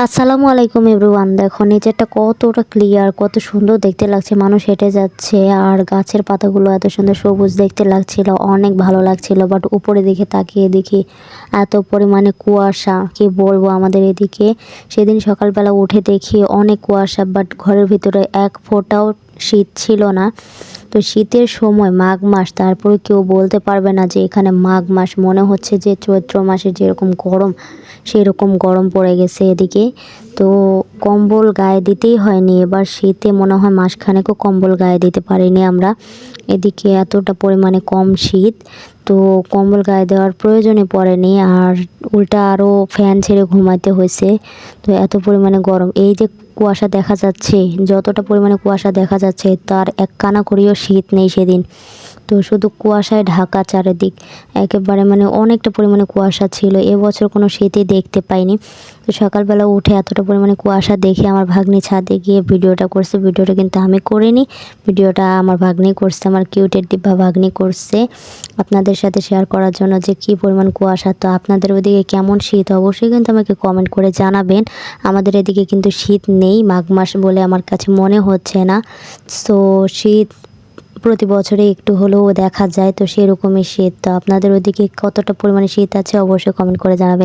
আসসালামু আলাইকুম এভরিওয়ান। দেখো নিচেরটা কতটা ক্লিয়ার, কত সুন্দর দেখতে লাগছে। মানুষ হেঁটে যাচ্ছে আর গাছের পাতাগুলো এত সুন্দর সবুজ দেখতে লাগছিল, অনেক ভালো লাগছিল। বাট উপরে দিকে তাকিয়ে দেখি এত পরিমাণে কুয়াশা, কি বলবো আমাদের এদিকে। সেদিন সকালবেলা উঠে দেখি অনেক কুয়াশা, বাট ঘরের ভিতরে এক ফোঁটাও শীত ছিল না। তো শীতের সময় মাঘ মাস, তারপরে কেউ বলতে পারবে না যে এখানে মাঘ মাস। মনে হচ্ছে যে চৈত্র মাসে যেরকম গরম, সেরকম গরম পড়ে গেছে এদিকে। তো কম্বল গায়ে দিতেই হয়নি, এবার শীতে মনে হয় মাসখানেকও কম্বল গায়ে দিতে পারিনি আমরা। এদিকে এতটা পরিমাণে কম শীত, তো কম্বল গায়ে দেওয়ার প্রয়োজনে পড়েনি। আর উল্টা আরও ফ্যান ছেড়ে ঘুমাতে হয়েছে। তো এত পরিমাণে গরম, এই যে কুয়াশা দেখা যাচ্ছে, যতটা পরিমাণে কুয়াশা দেখা যাচ্ছে তার এক কানা করেও শীত নেই সেদিন। তো শুধু কুয়াশায় ঢাকা চারিদিক, একেবারে মানে অনেকটা পরিমাণে কুয়াশা ছিল। এবছর কোনো শীতই দেখতে পাইনি। তো সকালবেলা উঠে এতটা পরিমাণে কুয়াশা দেখে আমার ভাগ্নি ছাদে গিয়ে ভিডিওটা করছে। ভিডিওটা কিন্তু আমি করিনি, ভিডিওটা আমার ভাগ্নি করছে, আমার কিউটের ডিব্বা ভাগ্নি করছে আপনাদের সাথে শেয়ার করার জন্য যে কী পরিমাণ কুয়াশা। তো আপনাদের ওদিকে কেমন শীত অবশ্যই কিন্তু আমাকে কমেন্ট করে জানাবেন। আমাদের এদিকে কিন্তু শীত নেই, মাঘ মাস বলে আমার কাছে মনে হচ্ছে না। তো শীত প্রতি বছরে একটু হলেও দেখা যায়, তো সেরকমই শীত। তো আপনাদের ওদিকে কতটা পরিমাণে শীত আছে অবশ্যই কমেন্ট করে জানাবেন।